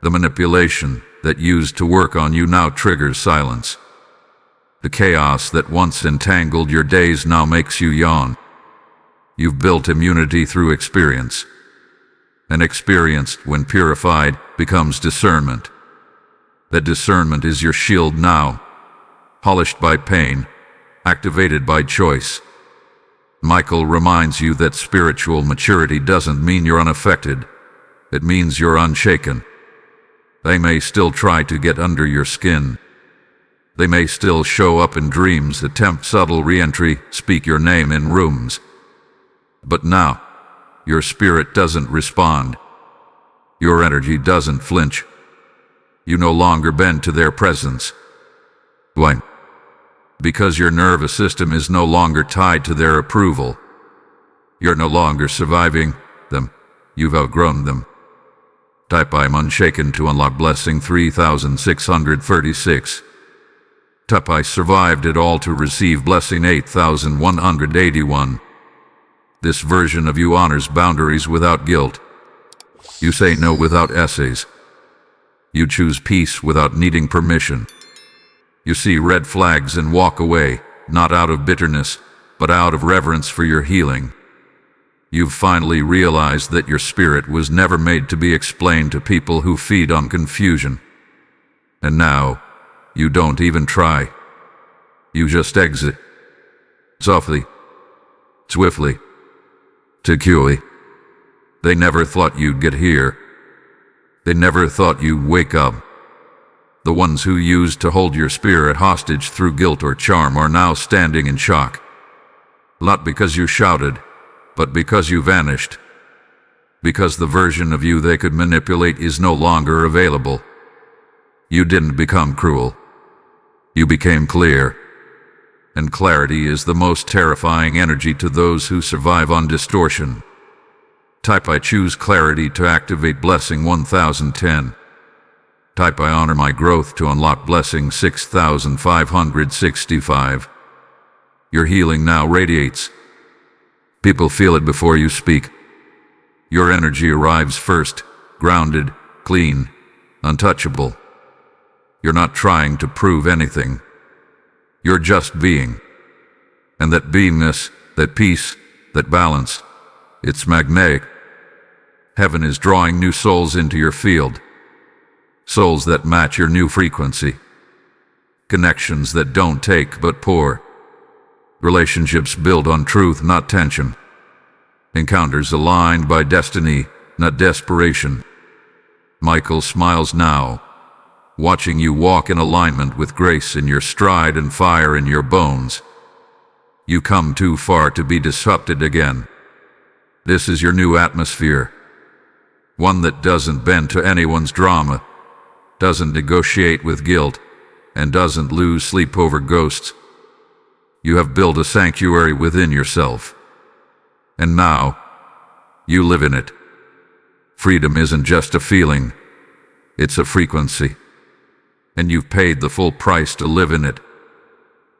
The manipulation that used to work on you now triggers silence. The chaos that once entangled your days now makes you yawn. You've built immunity through experience. And experience, when purified, becomes discernment. That discernment is your shield now, polished by pain, activated by choice. Michael reminds you that spiritual maturity doesn't mean you're unaffected. It means you're unshaken. They may still try to get under your skin. They may still show up in dreams, attempt subtle re-entry, speak your name in rooms. But now, your spirit doesn't respond. Your energy doesn't flinch. You no longer bend to their presence. Why? Because your nervous system is no longer tied to their approval. You're no longer surviving them. You've outgrown them. Type I'm unshaken to unlock blessing 3636. Type I survived it all to receive blessing 8181. This version of you honors boundaries without guilt. You say no without essays. You choose peace without needing permission. You see red flags and walk away, not out of bitterness, but out of reverence for your healing. You've finally realized that your spirit was never made to be explained to people who feed on confusion. And now, you don't even try. You just exit. Softly. Swiftly. Securely. They never thought you'd get here. They never thought you'd wake up. The ones who used to hold your spirit hostage through guilt or charm are now standing in shock. Not because you shouted, but because you vanished. Because the version of you they could manipulate is no longer available. You didn't become cruel. You became clear. And clarity is the most terrifying energy to those who survive on distortion. Type I choose clarity to activate blessing 1010. Type I honor my growth to unlock blessing 6565. Your healing now radiates. People feel it before you speak. Your energy arrives first, grounded, clean, untouchable. You're not trying to prove anything. You're just being. And that beingness, that peace, that balance, it's magnetic. Heaven is drawing new souls into your field. Souls that match your new frequency. Connections that don't take but pour. Relationships built on truth, not tension. Encounters aligned by destiny, not desperation. Michael smiles now, watching you walk in alignment with grace in your stride and fire in your bones. You come too far to be disrupted again. This is your new atmosphere. One that doesn't bend to anyone's drama, doesn't negotiate with guilt, and doesn't lose sleep over ghosts. You have built a sanctuary within yourself. And now, you live in it. Freedom isn't just a feeling, it's a frequency. And you've paid the full price to live in it.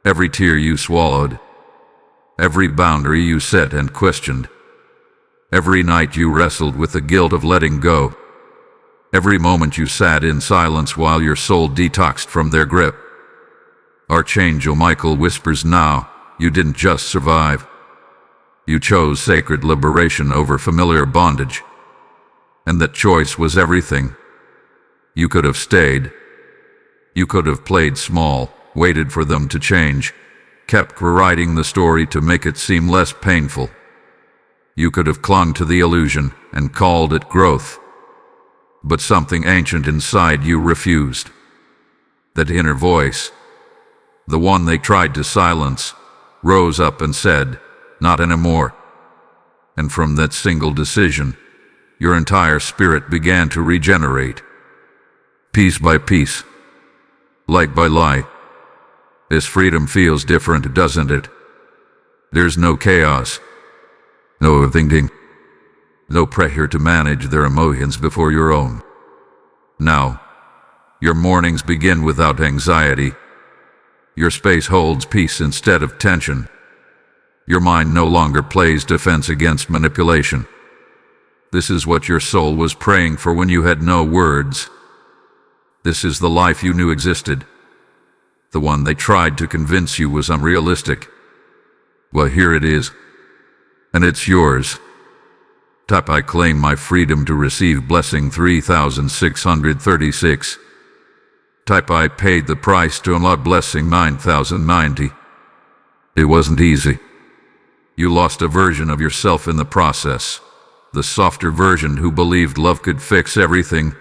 Every tear you swallowed, every boundary you set and questioned, every night you wrestled with the guilt of letting go, every moment you sat in silence while your soul detoxed from their grip. Archangel Michael whispers now, you didn't just survive. You chose sacred liberation over familiar bondage. And that choice was everything. You could have stayed. You could have played small, waited for them to change, kept rewriting the story to make it seem less painful. You could have clung to the illusion and called it growth. But something ancient inside you refused. That inner voice, the one they tried to silence, rose up and said, not anymore. And from that single decision, your entire spirit began to regenerate. Piece by piece, light by light. This freedom feels different, doesn't it? There's no chaos, no overthinking, no pressure to manage their emotions before your own. Now, your mornings begin without anxiety. Your space holds peace instead of tension. Your mind no longer plays defense against manipulation. This is what your soul was praying for when you had no words. This is the life you knew existed. The one they tried to convince you was unrealistic. Well, here it is. And it's yours. Type I claim my freedom to receive blessing 3636. Type I paid the price to unlock blessing 9090. It wasn't easy. You lost a version of yourself in the process. The softer version who believed love could fix everything,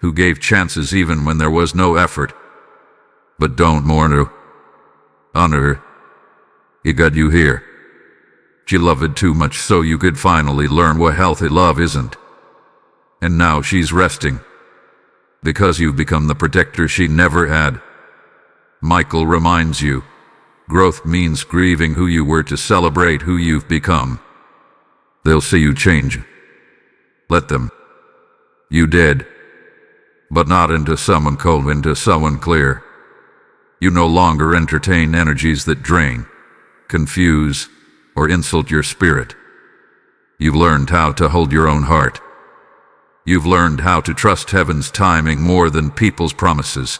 who gave chances even when there was no effort. But don't mourn her. Honor her. He got you here. She loved too much so you could finally learn what healthy love isn't. And now she's resting. Because you've become the protector she never had. Michael reminds you, Growth means grieving who you were to celebrate who you've become. They'll see you change. Let them. You did. But not into someone cold, into someone clear. You no longer entertain energies that drain, confuse, or insult your spirit. You've learned how to hold your own heart. You've learned how to trust heaven's timing more than people's promises.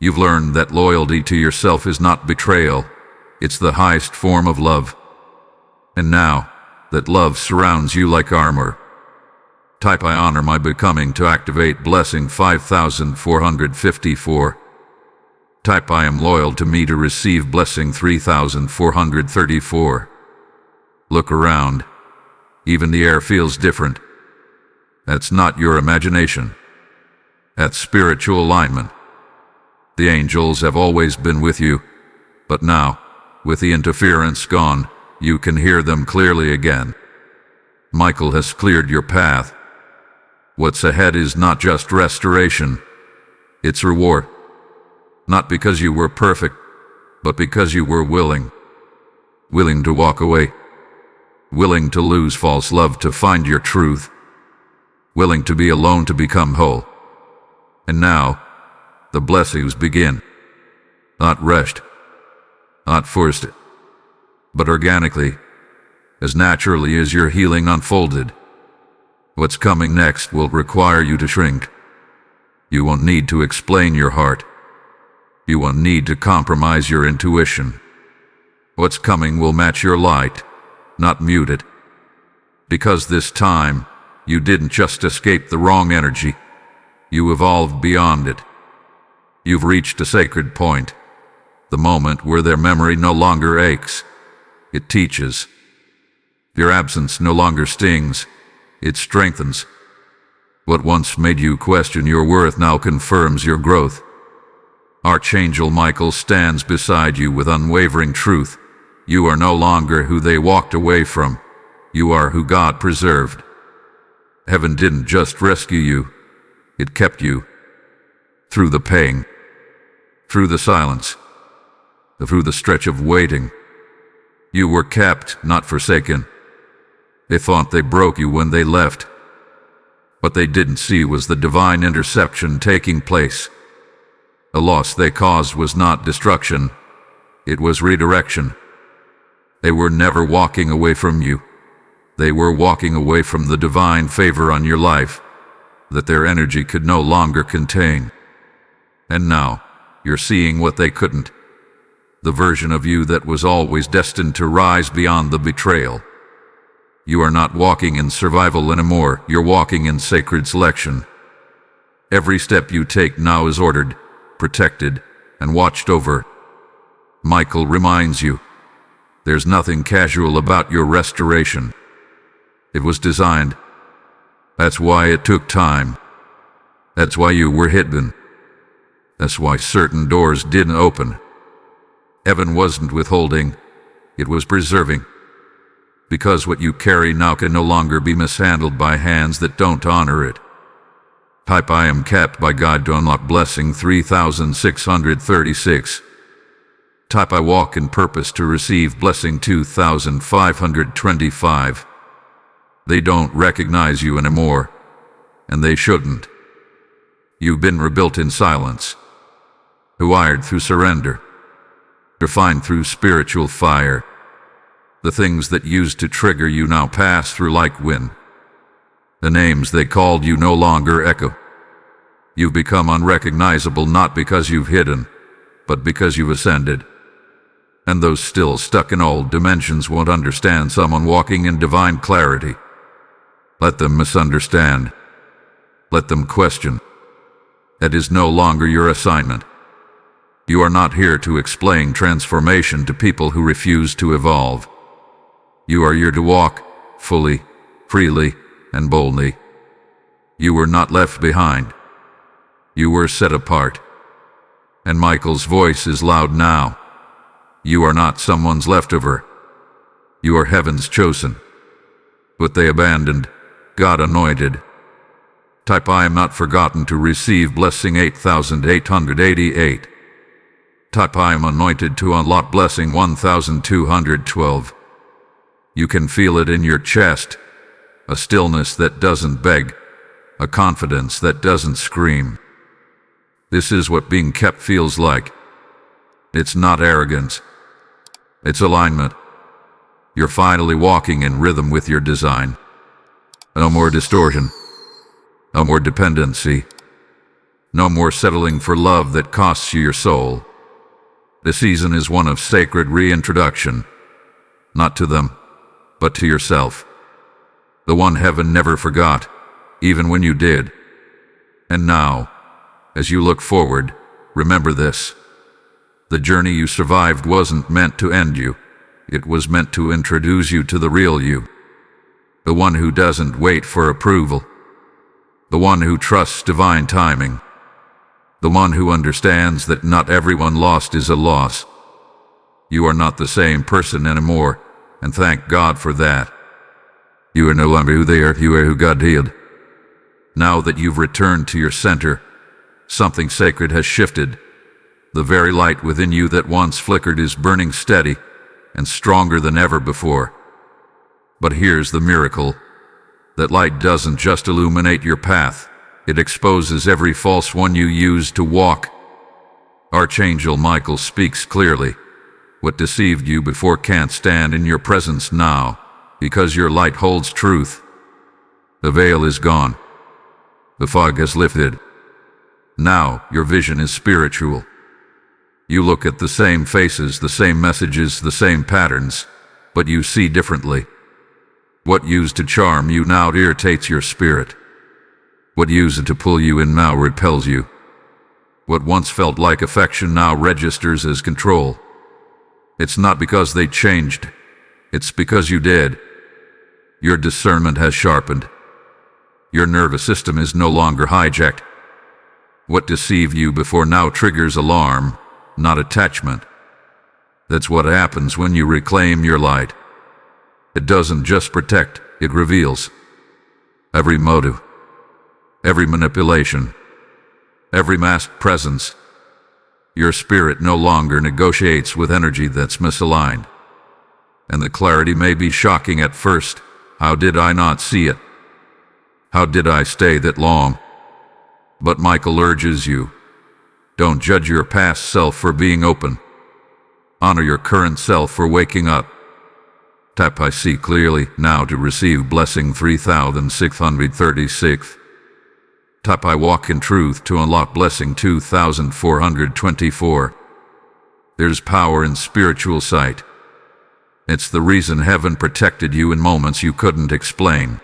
You've learned that loyalty to yourself is not betrayal, it's the highest form of love. And now, that love surrounds you like armor. Type I honor my becoming to activate blessing 5454. Type I am loyal to me to receive blessing 3434. Look around. Even the air feels different. That's not your imagination. That's spiritual alignment. The angels have always been with you, but now, with the interference gone, you can hear them clearly again. Michael has cleared your path. What's ahead is not just restoration, it's reward. Not because you were perfect, but because you were willing. Willing to walk away. Willing to lose false love to find your truth. Willing to be alone to become whole. And now, the blessings begin. Not rushed, not forced, but organically, as naturally as your healing unfolded. What's coming next will require you to shrink. You won't need to explain your heart. You won't need to compromise your intuition. What's coming will match your light, not mute it. Because this time, you didn't just escape the wrong energy. You evolved beyond it. You've reached a sacred point, the moment where their memory no longer aches. It teaches. Your absence no longer stings. It strengthens. What once made you question your worth now confirms your growth. Archangel Michael stands beside you with unwavering truth. You are no longer who they walked away from. You are who God preserved. Heaven didn't just rescue you. It kept you. Through the pain. Through the silence. Through the stretch of waiting. You were kept, not forsaken. They thought they broke you when they left. What they didn't see was the divine interception taking place. The loss they caused was not destruction. It was redirection. They were never walking away from you. They were walking away from the divine favor on your life that their energy could no longer contain. And now, you're seeing what they couldn't. The version of you that was always destined to rise beyond the betrayal. You are not walking in survival anymore, you're walking in sacred selection. Every step you take now is ordered, protected, and watched over. Michael reminds you, there's nothing casual about your restoration. It was designed. That's why it took time. That's why you were hidden. That's why certain doors didn't open. Heaven wasn't withholding, it was preserving. Because what you carry now can no longer be mishandled by hands that don't honor it. Type I am kept by God to unlock blessing 3636. Type I walk in purpose to receive blessing 2525. They don't recognize you anymore, and they shouldn't. You've been rebuilt in silence, wired through surrender, refined through spiritual fire. The things that used to trigger you now pass through like wind. The names they called you no longer echo. You've become unrecognizable not because you've hidden, but because you've ascended. And those still stuck in old dimensions won't understand someone walking in divine clarity. Let them misunderstand. Let them question. That is no longer your assignment. You are not here to explain transformation to people who refuse to evolve. You are here to walk, fully, freely, and boldly. You were not left behind. You were set apart. And Michael's voice is loud now. You are not someone's leftover. You are heaven's chosen. What they abandoned, God anointed. Type I am not forgotten to receive blessing 8888. Type I am anointed to unlock blessing 1212. You can feel it in your chest, a stillness that doesn't beg, a confidence that doesn't scream. This is what being kept feels like. It's not arrogance. It's alignment. You're finally walking in rhythm with your design. No more distortion. No more dependency. No more settling for love that costs you your soul. The season is one of sacred reintroduction, not to them, but to yourself. The one heaven never forgot, even when you did. And now, as you look forward, remember this. The journey you survived wasn't meant to end you. It was meant to introduce you to the real you. The one who doesn't wait for approval. The one who trusts divine timing. The one who understands that not everyone lost is a loss. You are not the same person anymore, and thank God for that. You are no longer who they are, you are who God healed. Now that you've returned to your center, something sacred has shifted. The very light within you that once flickered is burning steady and stronger than ever before. But here's the miracle. That light doesn't just illuminate your path, it exposes every false one you used to walk. Archangel Michael speaks clearly. What deceived you before can't stand in your presence now, because your light holds truth. The veil is gone. The fog has lifted. Now your vision is spiritual. You look at the same faces, the same messages, the same patterns, but you see differently. What used to charm you now irritates your spirit. What used to pull you in now repels you. What once felt like affection now registers as control. It's not because they changed. It's because you did. Your discernment has sharpened. Your nervous system is no longer hijacked. What deceived you before now triggers alarm, not attachment. That's what happens when you reclaim your light. It doesn't just protect, it reveals. Every motive, every manipulation, every masked presence. Your spirit no longer negotiates with energy that's misaligned. And the clarity may be shocking at first. How did I not see it? How did I stay that long? But Michael urges you, don't judge your past self for being open. Honor your current self for waking up. Type I see clearly now to receive blessing 3636. Type I walk in truth to unlock blessing 2424. There's power in spiritual sight. It's the reason heaven protected you in moments you couldn't explain.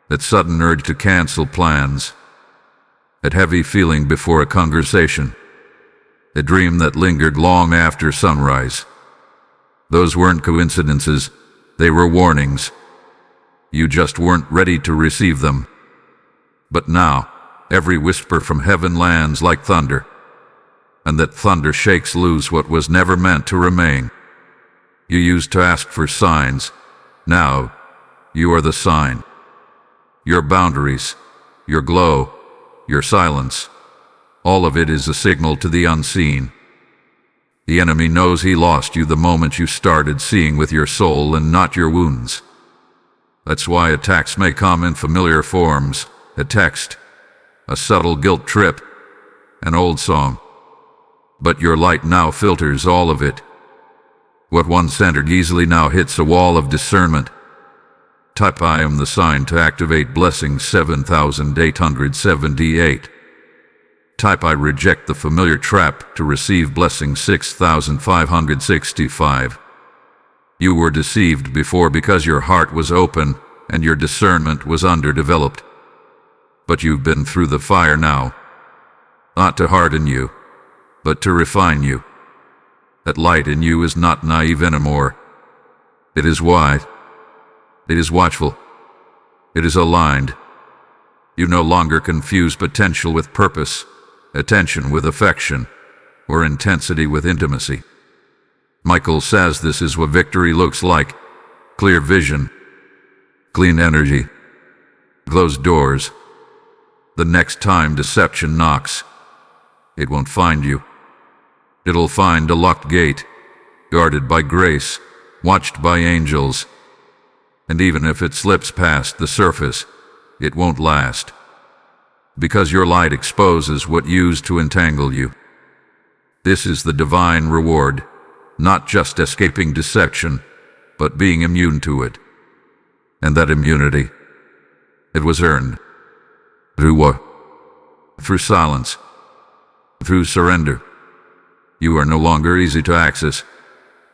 That sudden urge to cancel plans. That heavy feeling before a conversation. A dream that lingered long after sunrise. Those weren't coincidences, they were warnings. You just weren't ready to receive them. But now, every whisper from heaven lands like thunder. And that thunder shakes loose what was never meant to remain. You used to ask for signs. Now, you are the sign. Your boundaries, your glow, your silence, all of it is a signal to the unseen. The enemy knows he lost you the moment you started seeing with your soul and not your wounds. That's why attacks may come in familiar forms, a text, a subtle guilt trip, an old song. But your light now filters all of it. What once entered easily now hits a wall of discernment. Type I am the sign to activate blessing 7878. Type I reject the familiar trap to receive blessing 6565. You were deceived before because your heart was open and your discernment was underdeveloped. But you've been through the fire now. Not to harden you, but to refine you. That light in you is not naive anymore. It is wide. It is watchful. It is aligned. You no longer confuse potential with purpose, attention with affection, or intensity with intimacy. Michael says this is what victory looks like. Clear vision, clean energy, closed doors. The next time deception knocks, it won't find you. It'll find a locked gate, guarded by grace, watched by angels. And even if it slips past the surface, it won't last. Because your light exposes what used to entangle you. This is the divine reward, not just escaping deception, but being immune to it. And that immunity, it was earned. Through what? Through silence. Through surrender. You are no longer easy to access.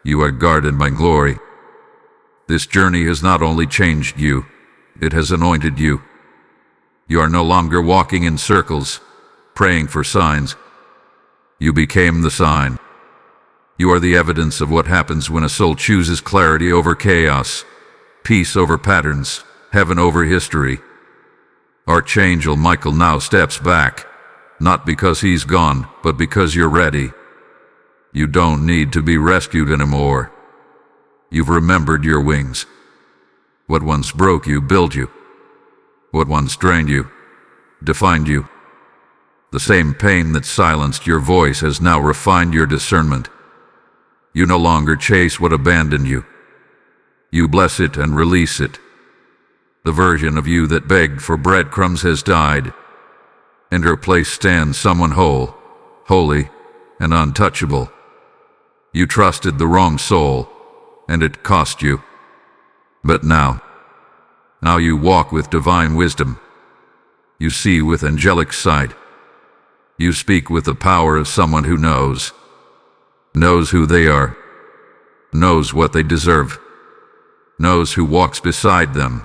You are guarded by glory. This journey has not only changed you, it has anointed you. You are no longer walking in circles, praying for signs. You became the sign. You are the evidence of what happens when a soul chooses clarity over chaos, peace over patterns, heaven over history. Archangel Michael now steps back, not because he's gone, but because you're ready. You don't need to be rescued anymore. You've remembered your wings. What once broke you built you. What once drained you defined you. The same pain that silenced your voice has now refined your discernment. You no longer chase what abandoned you. You bless it and release it. The version of you that begged for breadcrumbs has died. In her place stands someone whole, holy, and untouchable. You trusted the wrong soul, and it cost you. But now you walk with divine wisdom. You see with angelic sight. You speak with the power of someone who knows who they are, knows what they deserve, knows who walks beside them.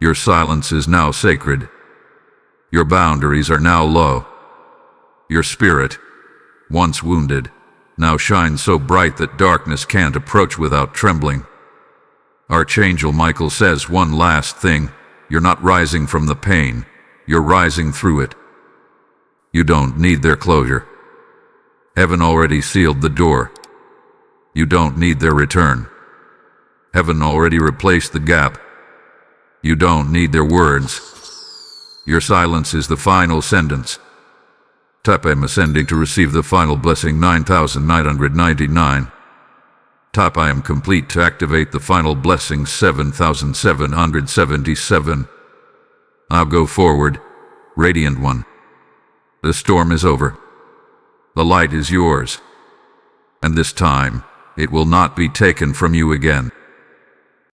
Your silence is now sacred. Your boundaries are now low. Your spirit, once wounded, now shines so bright that darkness can't approach without trembling. Archangel Michael says one last thing: you're not rising from the pain, you're rising through it. You don't need their closure. Heaven already sealed the door. You don't need their return. Heaven already replaced the gap. You don't need their words. Your silence is the final sentence. Tap I'm ascending to receive the final blessing 9,999. Tap I am complete to activate the final blessing 7,777. Now go forward, Radiant One. The storm is over. The light is yours. And this time, it will not be taken from you again.